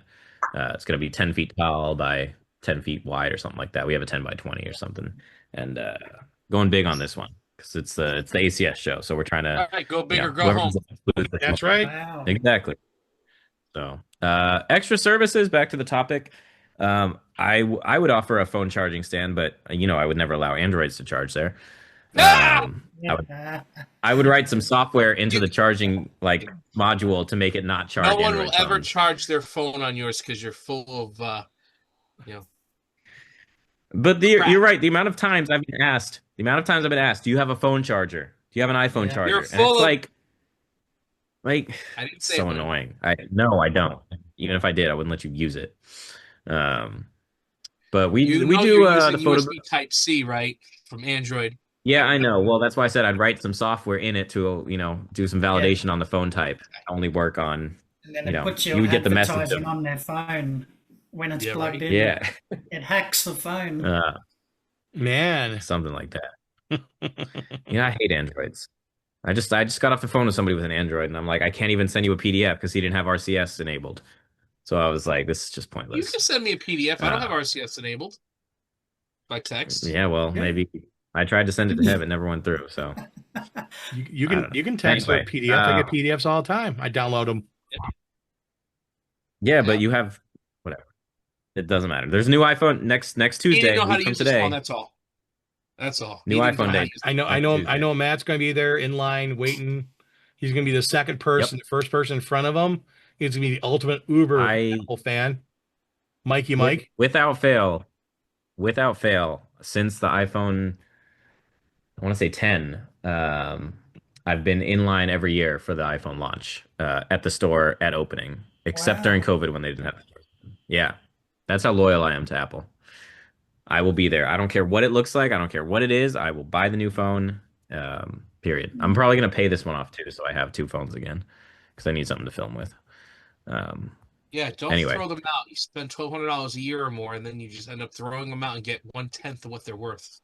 It's going to be 10 feet tall by 10 feet wide or something like that. We have a 10 by 20 or something, and going big on this one because it's the ACS show. So we're trying to All right, go big or go home. That's right. Wow. Exactly. So extra services. Back to the topic. I would offer a phone charging stand, but I would never allow Androids to charge there. I would write some software into the charging module to make it not charge. No one Android will ever phones. charge their phone on yours because you're full of But you're right. The amount of times I've been asked, do you have a phone charger? Do you have an iPhone Yeah. charger? You're And it's full of- like I didn't say so one. annoying. No, I don't. Even if I did, I wouldn't let you use it. But we You do know you're using the photo. USB Type C, right? From Android. Yeah, I know. Well, that's why I said I'd write some software in it to do some validation on the phone type. Only work on. And then it puts you your would get the message advertising of- on their phone when it's Yeah, plugged right. in. Yeah, It hacks the phone. Man. something like that. I hate Androids. I just got off the phone with somebody with an Android, and I'm like, I can't even send you a PDF because he didn't have RCS enabled. So I was like, this is just You pointless. can send me a PDF. I don't have RCS enabled by text. Yeah, well, maybe I tried to send it to him, it never went through. So You can text Anyway, a PDF. I get PDFs all the time. I download them. yeah, but you have whatever. It doesn't matter. There's a new iPhone next He Tuesday, didn't know a how to week from use this today. phone. That's all. That's all. New He didn't iPhone know how to day. use I know Matt's going to be there in line waiting. He's going to be the second person. The first person in front of him is going to be the ultimate Uber Apple fan. Mikey Mike. Without fail, since the iPhone, I want to say 10, I've been in line every year for the iPhone launch at the store at opening, except during COVID when they didn't have it. Yeah, that's how loyal I am to Apple. I will be there. I don't care what it looks like. I don't care what it is. I will buy the new phone. Period. I'm probably going to pay this one off too, so I have two phones again because I need something to film with. Yeah, don't Anyway. throw them out. You spend $1,200 a year or more, and then you just end up throwing them out and get 1/10 of what they're worth.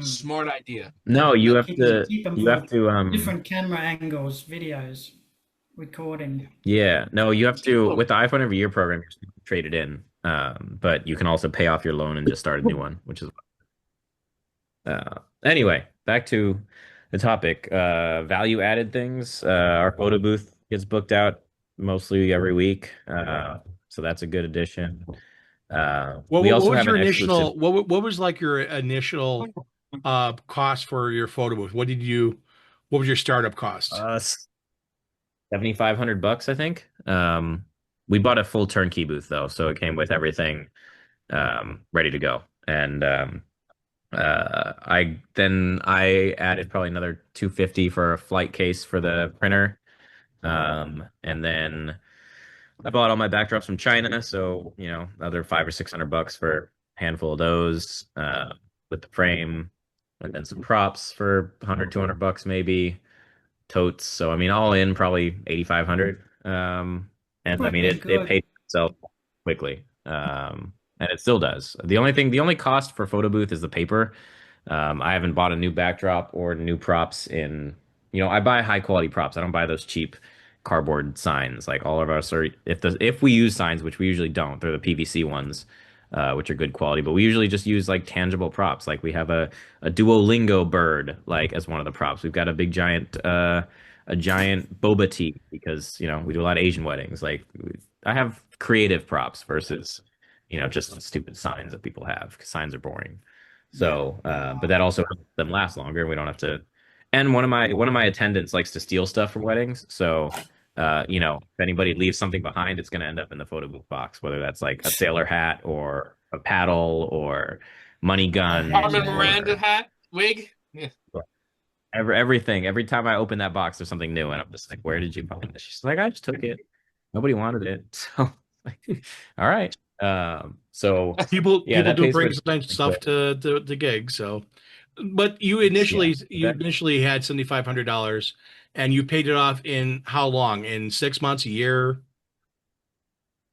Smart idea. No, you have Keep to. them You for have to. different camera angles, videos, recording. Yeah, no, you have to with the iPhone every year program. You're supposed to trade it in, but you can also pay off your loan and just start a new one, which is. Anyway, back to the topic. Value added things. Our photo booth gets booked out mostly every week, so that's a good addition. What we also was have your an initial? exclusive- What was like your initial cost for your photo booth? What was your startup cost? $7,500, I think. We bought a full turnkey booth though, so it came with everything ready to go. And I added probably another $250 for a flight case for the printer. And then I bought all my backdrops from China, so another $500 or $600 for a handful of those with the frame, and then some props for $100, $200 maybe. Totes. So I mean, all in probably 8,500. And I mean, it paid itself quickly. And it still does. The only cost for photo booth is the paper. I haven't bought a new backdrop or new props in. I buy high quality props. I don't buy those cheap cardboard signs. Like all of us are. If we use signs, which we usually don't, they're the PVC ones. Which are good quality, but we usually just use like tangible props. Like we have a Duolingo bird, like as one of the props. We've got a giant boba tea because we do a lot of Asian weddings. Like I have creative props versus just stupid signs that people have because signs are boring. So, but that also helps them last longer. We don't have to. And one of my attendants likes to steal stuff from weddings, so. If anybody leaves something behind, it's going to end up in the photo booth box, whether that's like a sailor hat or a paddle or money gun. Carmen Miranda hat, wig. Yeah. Everything. Every time I open that box, there's something new, and I'm just like, "Where did you find this?" She's like, "I just took it. Nobody wanted it." So, all right. So People do bring for stuff to gigs. So, But you initially had $7,500, and you paid it off in how long? In 6 months, a year?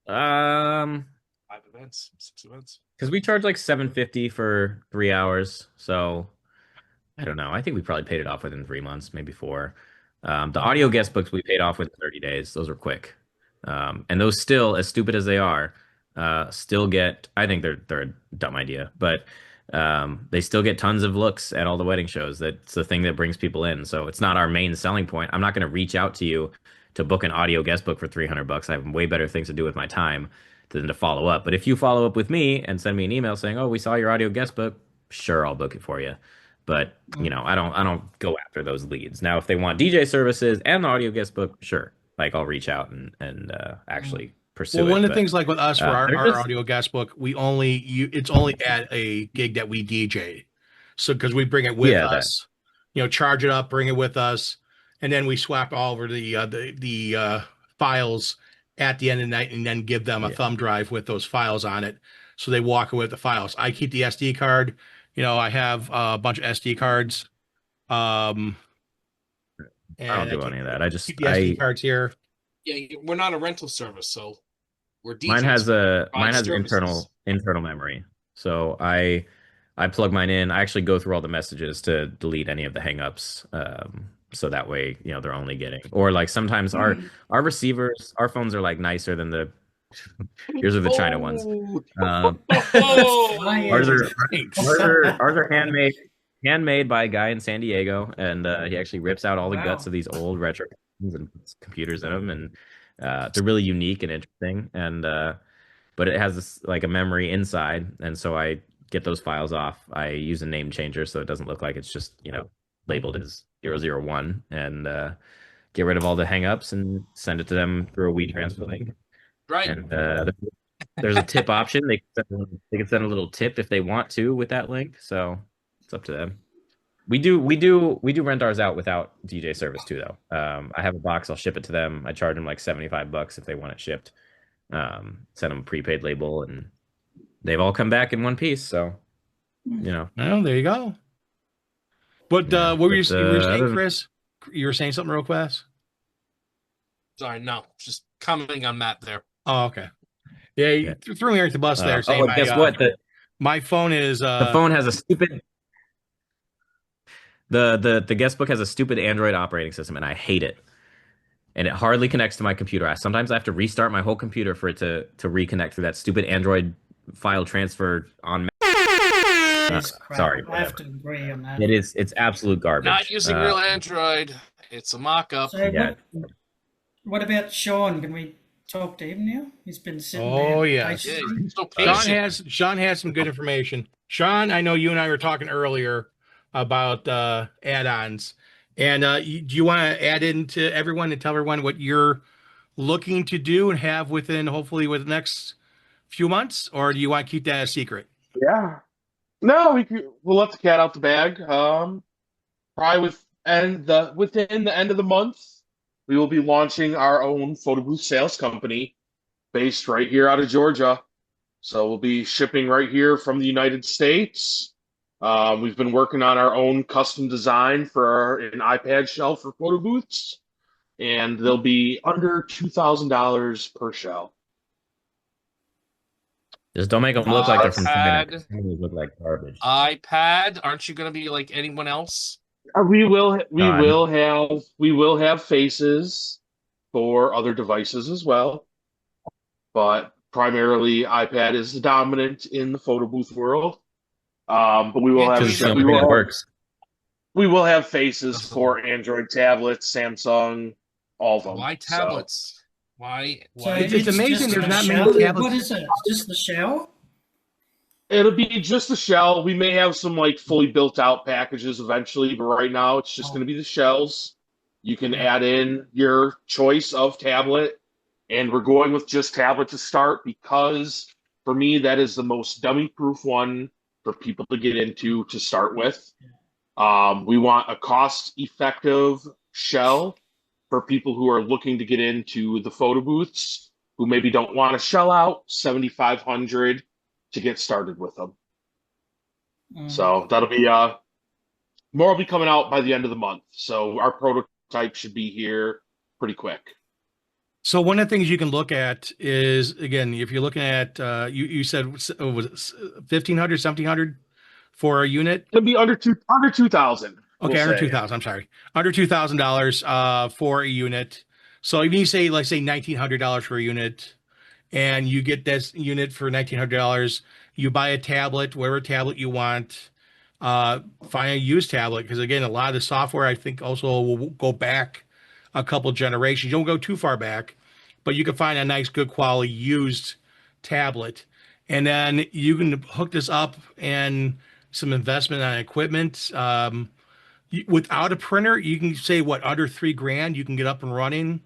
Um, 5 events, 6 events. because we charge like 750 for 3 hours, so I don't know. I think we probably paid it off within 3 months, maybe four. The audio guest books we paid off within 30 days. Those were quick. And those still, as stupid as they are, still get, I think they're a dumb idea, but they still get tons of looks at all the wedding shows. That's the thing that brings people in. So it's not our main selling point. I'm not going to reach out to you to book an audio guest book for $300. I have way better things to do with my time than to follow up. But if you follow up with me and send me an email saying, "Oh, we saw your audio guest book," sure, I'll book it for you. But I don't go after those leads. Now, if they want DJ services and the audio guest book, sure, like I'll reach out and actually pursue it. One of the But, things like with us for our there's- audio guest book, it's only at a gig that we DJ. So because we bring it with us, charge it up, bring it with us, and then we swap all over the files at the end of the night and then give them a thumb drive with those files on it. So they walk away with the files. I keep the SD card. I have a bunch of SD cards. And I don't do any of that. I just keep the SD cards here. Yeah, we're not a rental service, so we're DJs. Mine has services. internal memory. So I plug mine in. I actually go through all the messages to delete any of the hangups. So that way, they're only getting, or like sometimes our receivers, our phones are like nicer than the yours are the China ones. Ours are handmade by a guy in San Diego, and he actually rips out all the guts of these old retro and puts computers in them, and they're really unique and interesting. And but it has this like a memory inside, and so I get those files off. I use a name changer so it doesn't look like it's just labeled as 001, and get rid of all the hangups and send it to them through a WeTransfer link. Right. And there's a tip option. They can send a little tip if they want to with that link. So it's up to them. We do rent ours out without DJ service too, though. I have a box. I'll ship it to them. I charge them like $75 if they want it shipped. Send them a prepaid label, and they've all come back in one piece. So Oh, there you go. But what were you saying, Chris? You were saying something real fast. Sorry, no, just commenting on Matt there. Oh, okay. Yeah, you threw me right the bus there. Saying guess what? My phone is the phone has a stupid. The guest book has a stupid Android operating system, and I hate it. And it hardly connects to my computer. Sometimes I have to restart my whole computer for it to reconnect through that stupid Android file transfer on. Sorry, I have to agree on that. It's absolute garbage. Not using real Android. It's a mock-up. So what about Sean? Can we talk to him now? He's been sitting there. Oh, yes. Yeah, he's so patient. Sean has some good information. Sean, I know you and I were talking earlier about add-ons. And do you want to add into everyone and tell everyone what you're looking to do and have hopefully within the next few months? Or do you want to keep that a secret? Yeah. No, we'll let the cat out the bag. Probably within the end of the month, we will be launching our own photo booth sales company based right here out of Georgia. So we'll be shipping right here from the United States. We've been working on our own custom design for an iPad shelf for photo booths, and they'll be under $2,000 per shell. Just don't make them look like they're from China. They look like garbage. iPad, aren't you going to be like anyone else? We will have faces for other devices as well, but primarily iPad is the dominant in the photo booth world. But we will have faces for Android tablets, Samsung, all of them. Why tablets? So. Why? So It's amazing there's not shell? many tablets. What is it? Just the shell? It'll be just the shell. We may have some like fully built out packages eventually, but right now it's just going to be the shells. You can add in your choice of tablet, and we're going with just tablet to start because for me that is the most dummy-proof one for people to get into to start with. We want a cost-effective shell for people who are looking to get into the photo booths, who maybe don't want to shell out $7,500 to get started with them. So that'll be More will be coming out by the end of the month. So our prototype should be here pretty quick. So one of the things you can look at is, again, if you're looking at, you said, was it 1,500, 1,700 for a unit? It'll be under 2,000. Okay, we'll under say. 2,000. I'm sorry, under $2,000 for a unit. So even you say, like, say $1,900 for a unit, and you get this unit for $1,900, you buy a tablet, whatever tablet you want. Find a used tablet, because again, a lot of the software I think also will go back a couple generations. You don't go too far back, but you can find a nice, good quality used tablet, and then you can hook this up and some investment on equipment. Without a printer, you can say what, under $3,000, you can get up and running.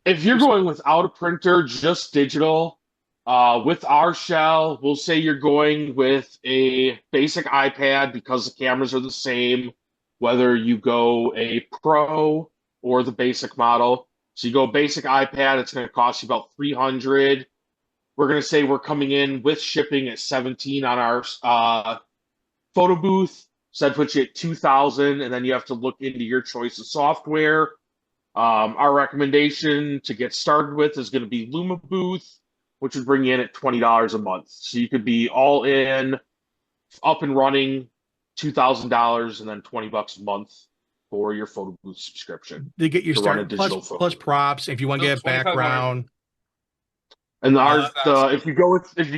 If you're going without a printer, just digital, with our shell, we'll say you're going with a basic iPad because the cameras are the same, whether you go a Pro or the basic model. So you go basic iPad, it's going to cost you about 300. We're going to say we're coming in with shipping at 17 on our photo booth. So that puts you at 2,000, and then you have to look into your choice of software. Our recommendation to get started with is going to be Luma Booth, which would bring you in at $20 a month. So you could be all in, up and running, $2,000, and then $20 a month for your photo booth subscription. They get your to run a start digital plus, photo plus booth. props if you want to get a 2,500. background. And that's- if you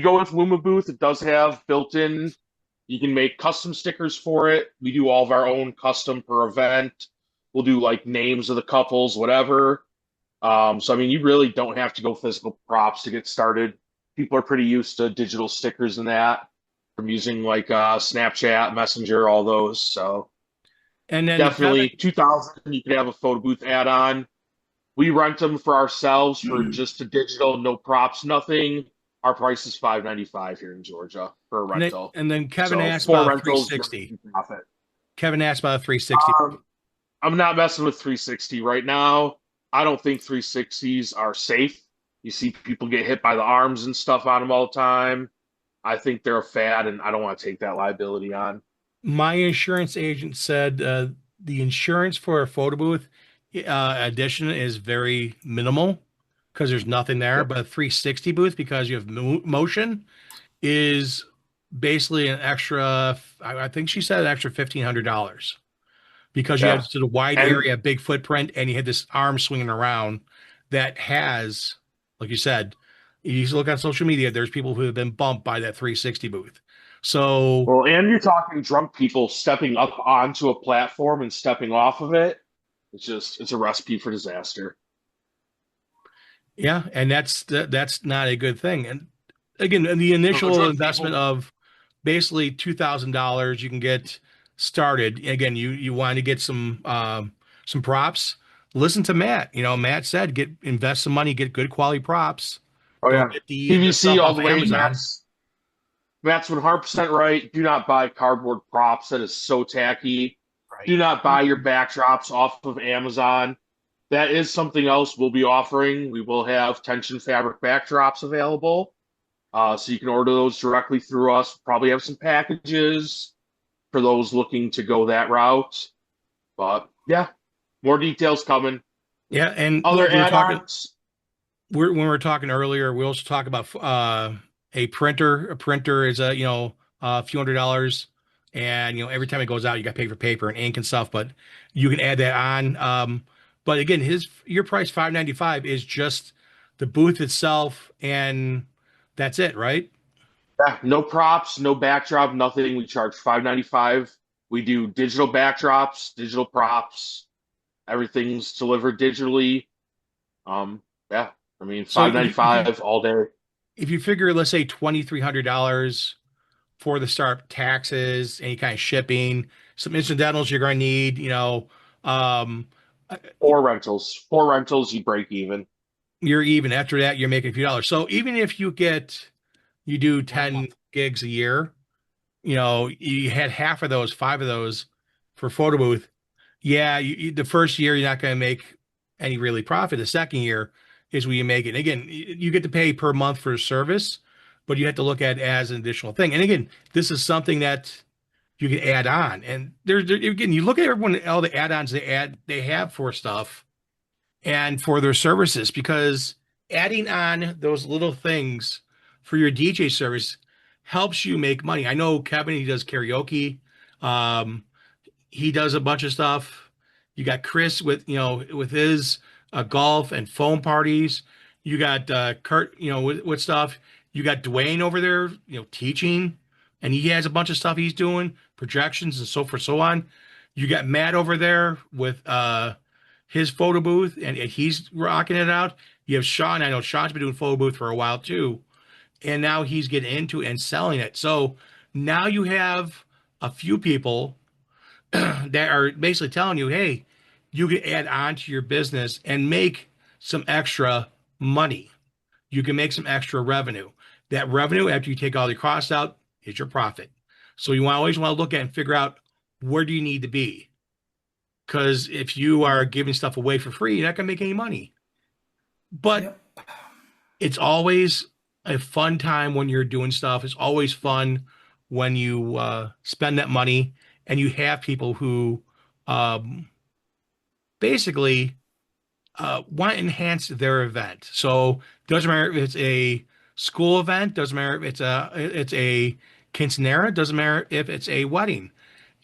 go with Luma Booth, it does have built-in. You can make custom stickers for it. We do all of our own custom per event. We'll do like names of the couples, whatever. So I mean, you really don't have to go physical props to get started. People are pretty used to digital stickers and that from using like Snapchat, Messenger, all those. So And then definitely 2,000. You could have a photo booth add-on. We rent them for ourselves for just a digital, no props, nothing. Our price is $595 here in Georgia for a rental. And then Kevin So asked 4 about rentals, 360. profit. Kevin asked about a 360. I'm not messing with 360 right now. I don't think 360s are safe. You see people get hit by the arms and stuff on them all the time. I think they're a fad, and I don't want to take that liability on. My insurance agent said the insurance for a photo booth addition is very minimal because there's nothing there. Yep. But a 360 booth, because you have motion, is basically an extra. I think she said an extra $1,500 because you Yeah. have sort of wide And- area, big footprint, and you had this arm swinging around that has, like you said, you look on social media, there's people who have been bumped by that 360 booth. So, Well, and you're talking drunk people stepping up onto a platform and stepping off of it. It's a recipe for disaster. yeah, and that's not a good thing. And again, the initial drunk investment people- of basically $2,000, you can get started. Again, you want to get some props. Listen to Matt. Matt said invest some money, get good quality props. Oh Don't yeah, get the PVC stuff all off the way. Amazon. Matt's 100% right. Do not buy cardboard props. That is so tacky. Right. Do not buy your backdrops off of Amazon. That is something else we'll be offering. We will have tension fabric backdrops available. So you can order those directly through us. Probably have some packages for those looking to go that route. But yeah, more details coming. Yeah, and Other we were talking. add-ons. When we were talking earlier, we also talk about a printer. A printer is a few $100s, and every time it goes out, you got to pay for paper and ink and stuff. But you can add that on. But again, your price $595 is just the booth itself, and that's it, right? Yeah, no props, no backdrop, nothing. We charge $595. We do digital backdrops, digital props. Everything's delivered digitally. Yeah, I mean So $595 all day. If you figure, let's say $2,300 for the start, taxes, any kind of shipping, some incidentals you're going to need, 4 rentals, you break even. you're even. After that, you're making a few dollars. So even if you do 10 gigs a year, you had half of those, 5 of those for photo booth. Yeah, the first year you're not going to make any really profit. The second year is where you make it. And again, you get to pay per month for service, but you have to look at it as an additional thing. And again, this is something that you can add on. And again, you look at everyone, all the add-ons they have for stuff and for their services, because adding on those little things for your DJ service helps you make money. I know Kevin, he does karaoke. He does a bunch of stuff. You got Chris with, with his golf and foam parties. You got Kurt, with stuff. You got Dwayne over there, teaching, and he has a bunch of stuff he's doing, projections and so forth, so on. You got Matt over there with his photo booth, and he's rocking it out. You have Sean. I know Sean's been doing photo booth for a while too, and now he's getting into and selling it. So now you have a few people that are basically telling you, hey, you can add on to your business and make some extra money. You can make some extra revenue. That revenue, after you take all your costs out, is your profit. So you always want to look at and figure out, where do you need to be? Because if you are giving stuff away for free, you're not going to make any money. But it's always a fun time when you're doing stuff. It's always fun when you spend that money and you have people who basically want to enhance their event. So doesn't matter if it's a school event, doesn't matter if it's a quinceanera, doesn't matter if it's a wedding.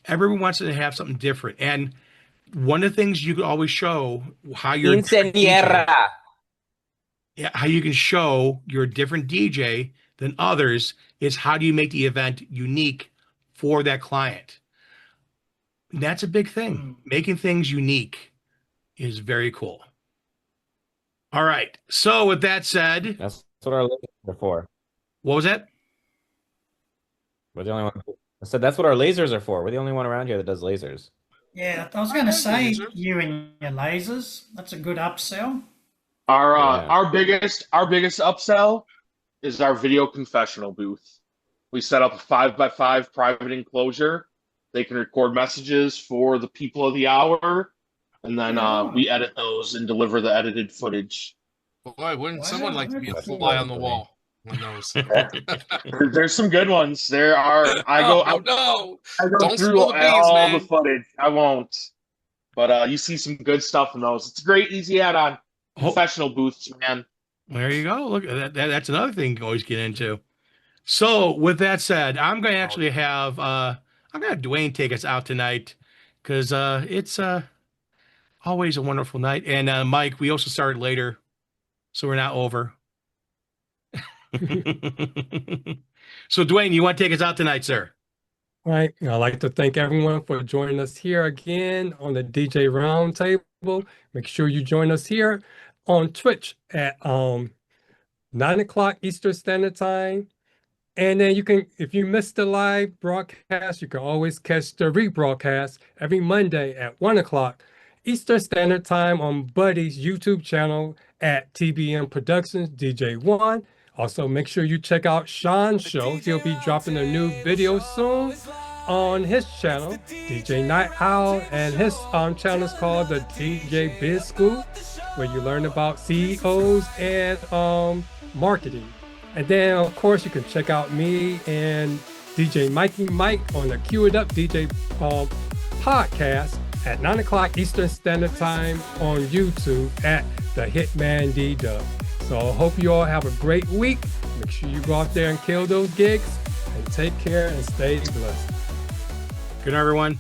Everyone wants to have something different. And one of the things you can always show how you're how you can show you're a different DJ than others is, how do you make the event unique for that client? And that's a big thing. Making things unique is very cool. All right. So with that said, That's what our lasers are for. What was that? We're the only one. I said that's what our lasers are for. We're the only one around here that does lasers. Yeah, I was going to say, you and your lasers. That's a good upsell. Our biggest upsell is our video confessional booth. We set up a 5x5 private enclosure. They can record messages for the people of the hour, and then we edit those and deliver the edited footage. Boy, wouldn't someone like to be a fly on the wall on those? There's some good ones. There are. I go Don't through spill the beans, all man. the footage. I won't. But you see some good stuff in those. It's a great, easy add-on. Professional booths, man. There you go. Look, that's another thing you can always get into. So with that said, I'm going to actually have Dwayne take us out tonight, because it's always a wonderful night. And Mike, we also started later, so we're not over. So Dwayne, you want to take us out tonight, sir? All right. I'd like to thank everyone for joining us here again on the DJ Roundtable. Make sure you join us here on Twitch at 9 o'clock Eastern Standard Time. And then you can, if you missed the live broadcast, you can always catch the rebroadcast every Monday at 1 o'clock Eastern Standard Time on Buddy's YouTube channel at TBM Productions DJ1. Also, make sure you check out Sean's show. He'll be dropping a new video soon on his channel, DJ Night Owl, and his channel is called the DJ Biz School, where you learn about CEOs and marketing. And then, of course, you can check out me and DJ Mikey Mike on the Cue It Up DJ podcast at 9 o'clock Eastern Standard Time on YouTube at the Hitman D-Dub. So I hope you all have a great week. Make sure you go out there and kill those gigs, and take care and stay blessed. Good night, everyone.